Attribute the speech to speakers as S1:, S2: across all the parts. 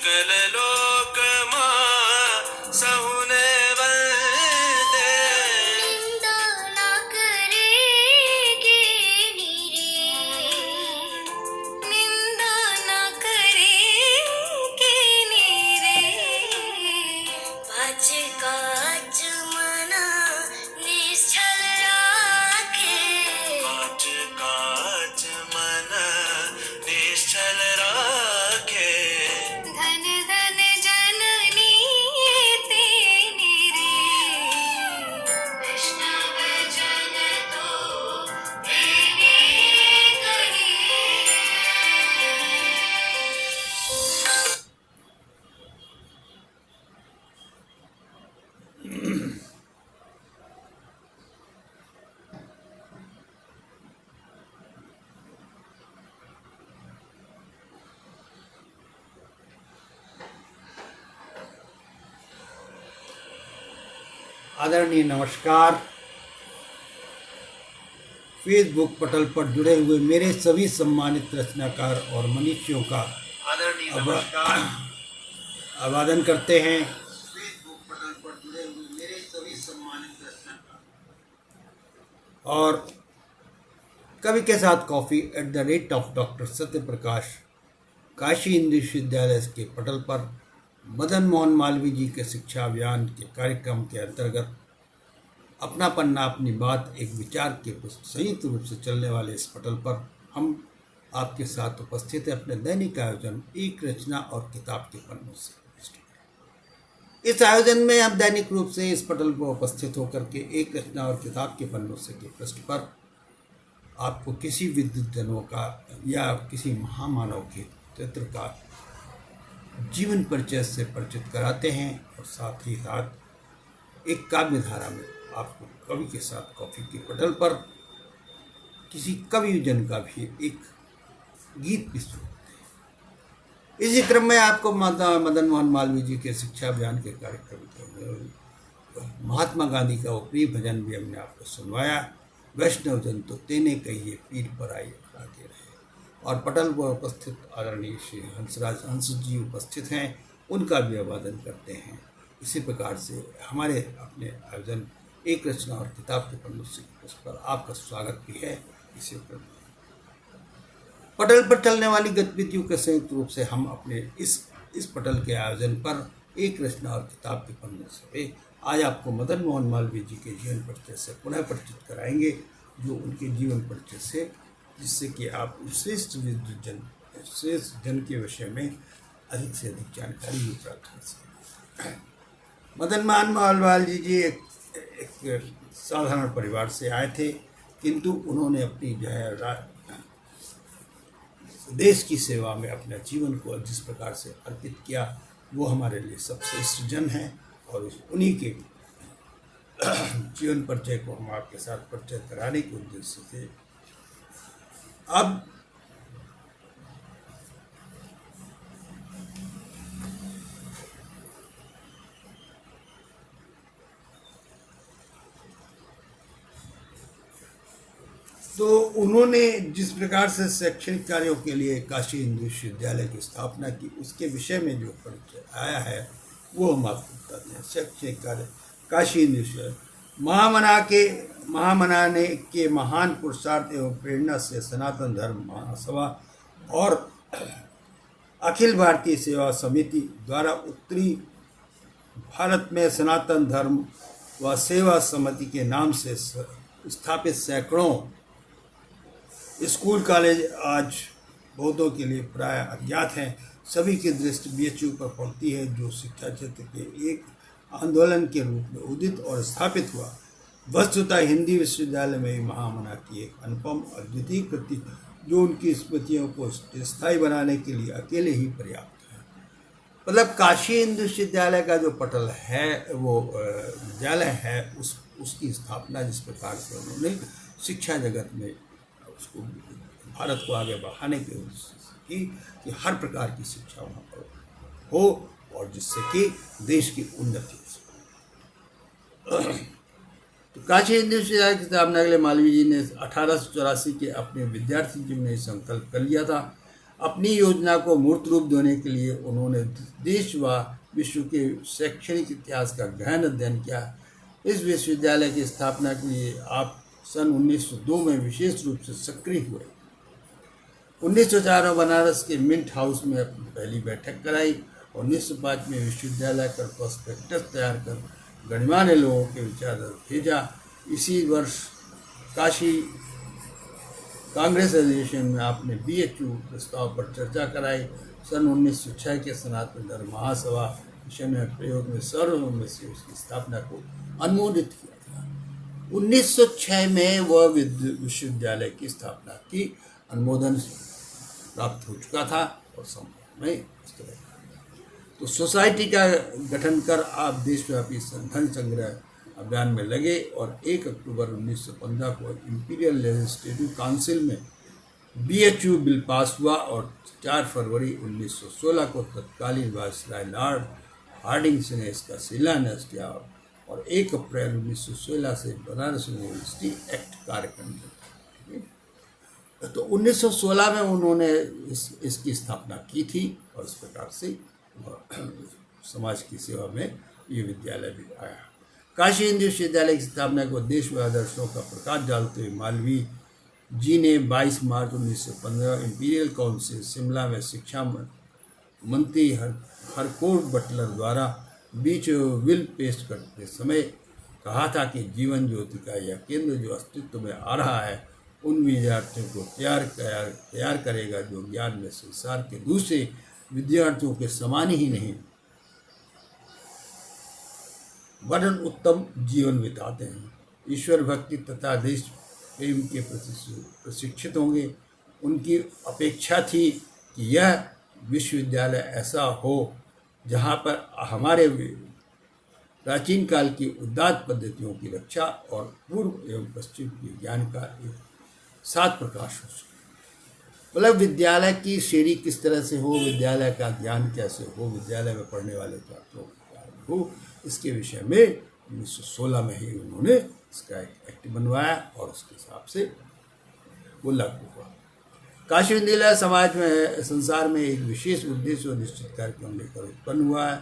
S1: सकल लोक मां सहुने वंदे।
S2: निंदा ना करेगे नीरे, निंदा ना करेगे नीरे। पाँच काज मना निश्चल राखे,
S1: पाँच काज मन निश्चल राखे।
S2: धन धन जननी तेने रे, वैष्णव जन तो तेने कहे।
S3: आदरणीय नमस्कार। फेसबुक पटल पर जुड़े हुए मेरे सभी सम्मानित रचनाकार और मनीषियों का
S1: आदरणीय नमस्कार।
S3: अभिवादन करते हैं। फेसबुक पटल पर जुड़े हुए मेरे सभी सम्मानित रचनाकार और कवि के साथ कॉफी @ डॉक्टर सत्य प्रकाश काशी हिंदू विश्वविद्यालय के पटल पर मदन मोहन मालवीय जी के शिक्षा अभियान के कार्यक्रम के अंतर्गत अपना पन्ना अपनी बात एक विचार के संयुक्त रूप से चलने वाले इस पटल पर हम आपके साथ उपस्थित हैं अपने दैनिक आयोजन एक रचना और किताब के पन्नों से। इस आयोजन में हम दैनिक रूप से इस पटल पर उपस्थित होकर के एक रचना और किताब के पन्नों से के पृष्ठ पर आपको किसी विद्युत जनों का या किसी महामानव के चरित्र का जीवन परिचय से परिचित कराते हैं और साथ ही साथ एक काव्य धारा में आपको कवि के साथ कॉफी के पटल पर किसी कवि जन का भी एक गीत भी सुनते हैं। इसी क्रम में आपको मदन मोहन मालवीय जी के शिक्षा अभियान के कार्यक्रम में महात्मा गांधी का वो प्रिय भजन भी हमने आपको सुनवाया, वैष्णव जन तो तेने कहिए पीर पर आई आगे रहे। और पटल पर उपस्थित आदरणीय श्री हंस जी उपस्थित हैं, उनका भी अभिवादन करते हैं। इसी प्रकार से हमारे अपने आयोजन एक रचना और किताब के पन्नों से उस पर आपका स्वागत भी है। इसी पटल पर चलने वाली गतिविधियों के संयुक्त रूप से हम अपने इस पटल के आयोजन पर एक रचना और किताब के पन्नों से आज आपको मदन मोहन मालवीय जी के जीवन परिचय से पुनः परिचित कराएंगे, जो उनके जीवन परिचय से जिससे कि आप श्रेष्ठ जन के विषय में अधिक से अधिक जानकारी भी प्राप्त कर सकें। मदन मोहन मालवीय जी एक साधारण परिवार से आए थे, किंतु उन्होंने अपनी जो है देश की सेवा में अपने जीवन को जिस प्रकार से अर्पित किया वो हमारे लिए सबसे जन है। और उन्हीं के जीवन परिचय को हम आपके साथ परिचय कराने के उद्देश्य से अब तो उन्होंने जिस प्रकार से शैक्षणिक कार्यों के लिए काशी हिंदू विश्वविद्यालय की स्थापना की, उसके विषय में जो परिचय आया है वो हम आपको बताते हैं। शैक्षणिक कार्य काशी हिंदू विश्वविद्यालय महामनाने के महान पुरुषार्थ एवं प्रेरणा से सनातन धर्म महासभा और अखिल भारतीय सेवा समिति द्वारा उत्तरी भारत में सनातन धर्म व सेवा समिति के नाम से स्थापित सैकड़ों स्कूल कॉलेज आज बौद्धों के लिए प्राय अज्ञात हैं। सभी की दृष्टि BHU पर पड़ती है, जो शिक्षा क्षेत्र के एक आंदोलन के रूप में उदित और स्थापित हुआ। वस्तुतः हिंदी विश्वविद्यालय में महामना की एक अनुपम अद्वितीय कृति जो उनकी स्मृतियों को स्थायी बनाने के लिए अकेले ही पर्याप्त है। मतलब काशी हिंदू विश्वविद्यालय का जो पटल है वो विद्यालय है, उसकी स्थापना जिस प्रकार से उन्होंने शिक्षा जगत में उसको भारत को आगे बढ़ाने के उद्देश्य की कि हर प्रकार की शिक्षा वहाँ पर हो और जिससे कि देश की उन्नति हो। तो काशी हिंदू विश्वविद्यालय की स्थापना के लिए मालवीय जी ने 1884 के अपने विद्यार्थी जीवन में संकल्प कर लिया था। अपनी योजना को मूर्त रूप देने के लिए उन्होंने देश व विश्व के शैक्षणिक इतिहास का गहन अध्ययन किया। इस विश्वविद्यालय की स्थापना के लिए आप सन 1902 में विशेष रूप से सक्रिय हुए। 1904 में बनारस के मिंट हाउस में अपनी पहली बैठक कराई। 1905 में विश्वविद्यालय का प्रोस्पेक्टस तैयार कर गणमान्य लोगों के विचार भेजा। इसी वर्ष काशी कांग्रेस अधिवेशन में आपने BHU प्रस्ताव पर चर्चा कराई। सन 1906 के सनातन धर्म महासभा मिशन में प्रयोग में सर्वसम्मति से उसकी स्थापना को अनुमोदित किया था। 1906 में वह विश्वविद्यालय की स्थापना की अनुमोदन प्राप्त हो चुका था और संभव में इस तरह तो सोसाइटी का गठन कर आप देशव्यापी धन संग्रह अभियान में लगे और 1 अक्टूबर 1915 को इंपीरियल लेजिस्लेटिव काउंसिल में BHU बिल पास हुआ और 4 फरवरी 1916 को तत्कालीन वायसराय लॉर्ड हार्डिंग्स ने इसका शिलान्यास किया और 1 अप्रैल 1916 से बनारस यूनिवर्सिटी एक्ट कार्यक्रम किया। तो 1916 में उन्होंने इसकी स्थापना की थी और इस प्रकार से समाज की सेवा में ये विद्यालय भी आया। काशी हिंदू विश्वविद्यालय की स्थापना को देश व आदर्शों का प्रकाश डालते हुए मालवीय जी ने 22 मार्च 1915 इंपीरियल काउंसिल शिमला में शिक्षा मंत्री हरकोर्ट बटलर द्वारा बीच विल पेश करते समय कहा था कि जीवन ज्योति का यह केंद्र जो अस्तित्व में आ रहा है उन विद्यार्थियों को तैयार करेगा जो ज्ञान में संसार के दूसरे विद्यार्थियों के समान ही नहीं वरन उत्तम जीवन बिताते हैं, ईश्वर भक्ति तथा देश प्रेम के प्रति प्रशिक्षित होंगे। उनकी अपेक्षा थी कि यह विश्वविद्यालय ऐसा हो जहाँ पर हमारे प्राचीन काल की उदात्त पद्धतियों की रक्षा और पूर्व एवं पश्चिम के ज्ञान का एक साथ प्रकाश हो सके। मतलब विद्यालय की श्रेणी किस तरह से हो, विद्यालय का ज्ञान कैसे हो, विद्यालय में पढ़ने वाले छात्रों का ज्ञान हो, इसके विषय में 1916 में ही उन्होंने इसका एक एक्ट बनवाया और उसके हिसाब से वो लागू हुआ। काशी विद्यालय समाज में संसार में एक विशेष उद्देश्य और निश्चित कार्यक्रम लेकर उत्पन्न हुआ है।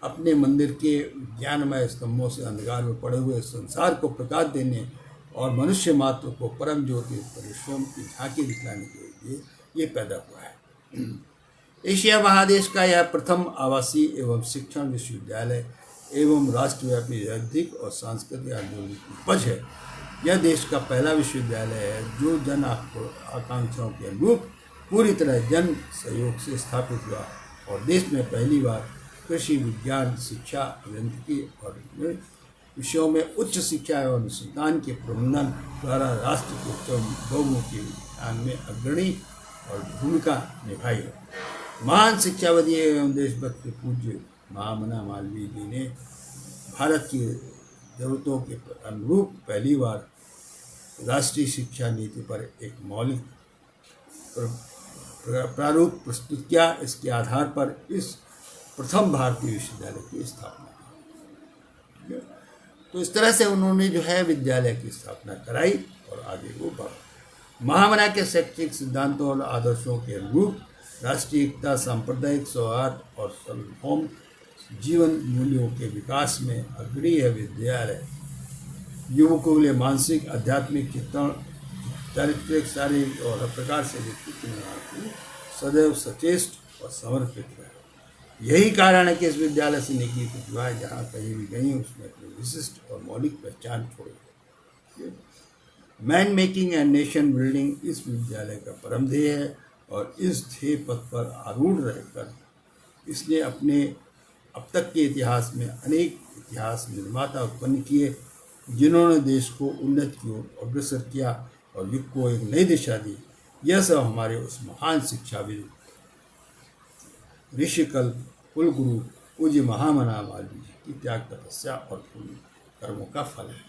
S3: अपने मंदिर के ज्ञानमय स्तंभों से अंधकार में पड़े हुए संसार को प्रकाश देने और मनुष्य मात्र को परम ज्योति परिश्रम की झांकी दिखलाने के लिए ये पैदा हुआ है। एशिया महादेश का यह प्रथम आवासीय एवं शिक्षण विश्वविद्यालय एवं राष्ट्रव्यापी रैतिक और सांस्कृतिक आंदोलन की उपज है। यह देश का पहला विश्वविद्यालय है जो जन आकांक्षाओं के अनुरूप पूरी तरह जन सहयोग से स्थापित हुआ और देश में पहली बार कृषि विज्ञान शिक्षा अभियांत्रिकी और विषयों में उच्च शिक्षा एवं अनुसंधान के प्रबंधन द्वारा राष्ट्र के बहुमुखी अभियान में अग्रणी और भूमिका निभाई है। महान शिक्षाविद एवं देशभक्त पूज्य महामना मालवीय जी ने भारत की जरूरतों के अनुरूप पहली बार राष्ट्रीय शिक्षा नीति पर एक मौलिक प्रारूप प्रस्तुत किया। इसके आधार पर इस प्रथम भारतीय विश्वविद्यालय की स्थापना की। तो इस तरह से उन्होंने जो है विद्यालय की स्थापना कराई और आगे वो बढ़ा। महामना के शैक्षिक सिद्धांतों और आदर्शों के अनुरूप राष्ट्रीय एकता, सांप्रदायिक सौहार्द और सार्वभौम जीवन मूल्यों के विकास में अग्रणी है विद्यालय। युवकों के लिए मानसिक, आध्यात्मिक, चारित्रिक, शारीरिक और हर प्रकार से व्यक्तित्व निर्माण में सदैव सचेष्ट और समर्पित रहे। यही कारण है कि इस विद्यालय से निकली प्रतिभाएं जहाँ कहीं भी गई उसमें अपनी विशिष्ट और मौलिक पहचान छोड़ी। Man making and nation building इस विद्यालय का परम ध्येय है और इस ध्येय पथ पर आरूढ़ रहकर इसने अपने अब तक के इतिहास में अनेक इतिहास निर्माता उत्पन्न किए जिन्होंने देश को उन्नति की ओर अग्रसर किया और युग को एक नई दिशा दी। यह सब हमारे उस महान शिक्षाविद ऋषिकल्प कुलगुरु पूज्य महामना मालवीय जी की त्याग, तपस्या और पुण्य कर्मों का फल है,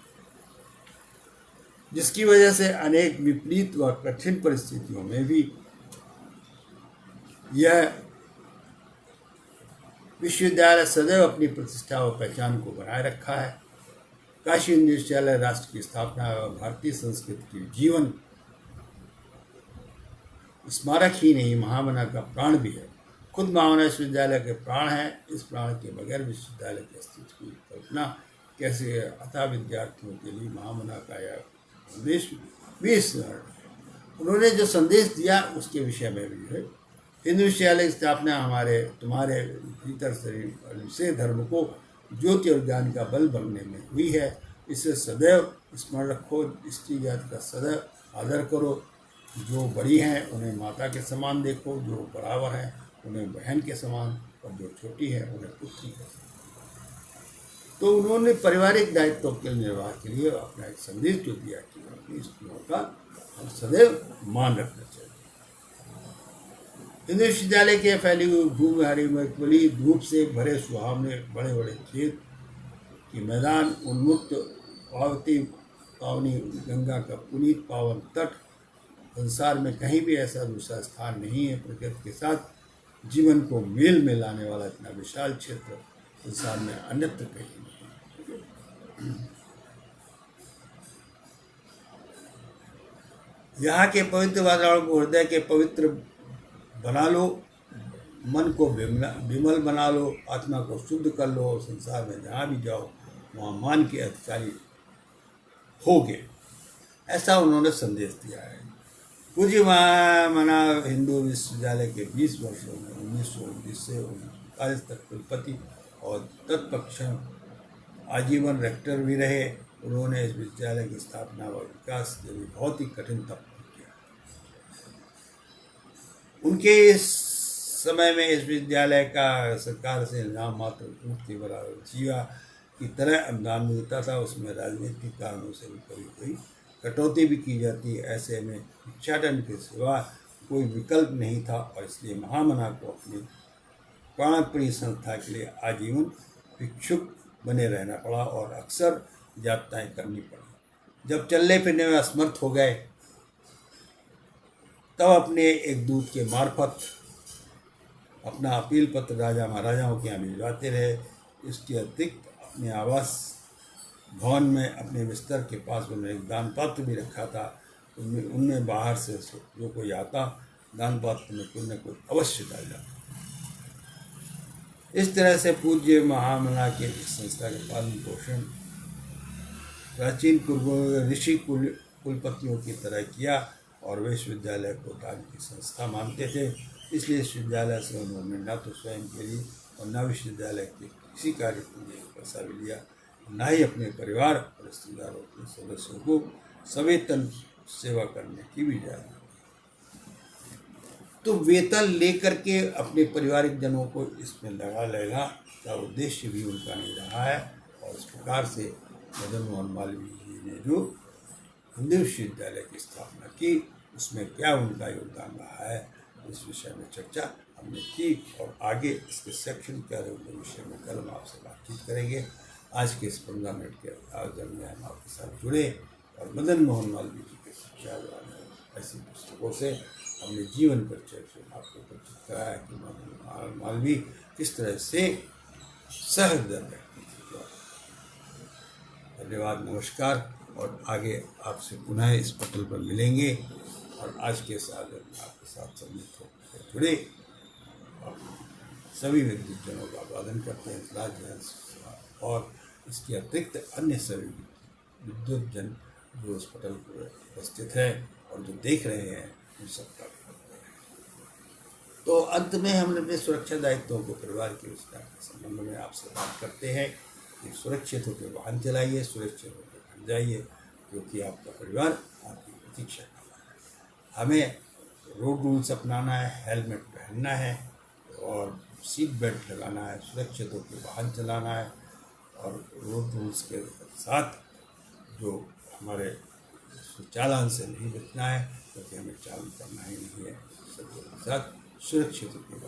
S3: जिसकी वजह से अनेक विपरीत व कठिन परिस्थितियों में भी यह विश्वविद्यालय सदैव अपनी प्रतिष्ठा और पहचान को बनाए रखा है। काशी हिंदू विश्वविद्यालय राष्ट्र की स्थापना और भारतीय संस्कृति के जीवन स्मारक ही नहीं, महामना का प्राण भी है। खुद महामना विश्वविद्यालय के प्राण हैं। इस प्राण के बगैर विश्वविद्यालय के अस्तित्व की कल्पना कैसे है? अतः विद्यार्थियों के लिए महामना का यह संदेश भी स्मरण है। उन्होंने जो संदेश दिया उसके विषय में भी है। हिंदू विश्वविद्यालय की स्थापना तुम्हारे भीतर से धर्म को ज्योति और ज्ञान का बल बनने में हुई है। इसे सदैव स्मरण रखो। स्त्री जाति का सदैव आदर करो। जो बड़ी हैं उन्हें माता के समान देखो, जो बराबर हैं उन्हें बहन के समान, और जो छोटी है उन्हें पुत्री के समान। तो उन्होंने पारिवारिक दायित्व के निर्वाह के लिए अपना एक संदेश जो दिया कि अपनी स्त्रियों का हम सदैव मान रखना चाहिए। हिंदू विश्वविद्यालय के फैली हुई भूमि हरी खुली धूप से भरे सुहावने बड़े बड़े खेत की मैदान, उन्मुक्त पावनी गंगा का पुनीत पावन तट, संसार में कहीं भी ऐसा दूसरा स्थान नहीं है। प्रकृति के साथ जीवन को मेल में लाने वाला इतना विशाल क्षेत्र संसार में अन्यत्र कहीं नहीं है। यहाँ के पवित्र वातावरण को हृदय के पवित्र बना लो, मन को विमल बना लो, आत्मा को शुद्ध कर लो, और संसार में जहाँ भी जाओ वहाँ मान के अधिकारी होगे। ऐसा उन्होंने संदेश दिया है। पूज्य महामना हिंदू विश्वविद्यालय के 20 वर्षों में 1919 से 1939 तक कुलपति और तत्पक्षण आजीवन रेक्टर भी रहे। उन्होंने इस विद्यालय की स्थापना व विकास के लिए बहुत ही कठिन तप किया। उनके इस समय में इस विद्यालय का सरकार से नाम मात्र ऊँट के बराबर जीवा की तरह अनुदान मिलता था। उसमें राजनीतिक कारणों से भी कभी कोई कटौती भी की जाती। ऐसे में भिक्षाटन के सिवा कोई विकल्प नहीं था, और इसलिए महामना को अपनी प्राणप्रिय संस्था के लिए आजीवन भिक्षुक बने रहना पड़ा और अक्सर यात्राएं करनी पड़ी। जब चलने फिरने में असमर्थ हो गए तब अपने एक दूत के मार्फत अपना अपील पत्र राजा महाराजाओं के यहाँ भिजवाते रहे। इसके अतिरिक्त अपने आवास भवन में अपने बिस्तर के पास उन्होंने एक दान पात्र भी रखा था। उनमें बाहर से जो कोई आता दान पात्र में कोई न कोई अवश्य डाल जाता। इस तरह से पूज्य महामना के इस संस्था के पालन पोषण प्राचीन ऋषि कुलपतियों की तरह किया, और विश्वविद्यालय को दान की संस्था मानते थे। इसलिए इस विद्यालय से उन्होंने न तो स्वयं के लिए और न विश्वविद्यालय के किसी कार्य के लिए पैसा भी लिया, न ही अपने परिवार और रिश्तेदारों के सदस्यों को सवेतन सेवा करने की भी इजाज़त। तो वेतन लेकर के अपने पारिवारिक जनों को इसमें लगा लेगा का उद्देश्य भी उनका नहीं रहा है। और इस प्रकार से मदन मोहन मालवीय जी ने जो हिंदू विश्वविद्यालय की स्थापना की उसमें क्या उनका योगदान रहा है, इस विषय में चर्चा हमने की, और आगे इसके सेक्शन क्या रहे विषय में कल हम आपसे बातचीत करेंगे। आज के इस 15 मिनट के आयोजन में हम आपके साथ जुड़े और मदन मोहन मालवीय जी के शिक्षा ऐसी पुस्तकों से हमने जीवन परिचय से आपको परिचित कराया कि मदन मालवीय किस तरह से सहृदय व्यक्ति थे। धन्यवाद, नमस्कार, और आगे आपसे पुनः इस पटल पर मिलेंगे। और आज के साथ आपके साथ सम्मिलित होकर जुड़े और सभी विद्युत जनों का अभिवादन करते हैं। राज्य और इसके अतिरिक्त अन्य सभी विद्युत जन जो इस पटल पर उपस्थित है और जो देख रहे हैं उन सबका तो अंत में हम अपने सुरक्षा दायित्वों को परिवार के विस्तार के संबंध में आपसे बात करते हैं कि सुरक्षित होकर वाहन चलाइए, सुरक्षित होकर घर जाइए, क्योंकि आपका परिवार आपकी प्रतीक्षा कर रहा है। हमें रोड रूल्स अपनाना है, हेलमेट पहनना है और सीट बेल्ट लगाना है, सुरक्षित होकर वाहन चलाना है, और रोड रूल्स के साथ जो हमारे चालान से नहीं बचना है, क्योंकि हमें चालान करना ही नहीं है। सबके साथ सुरक्षित होकर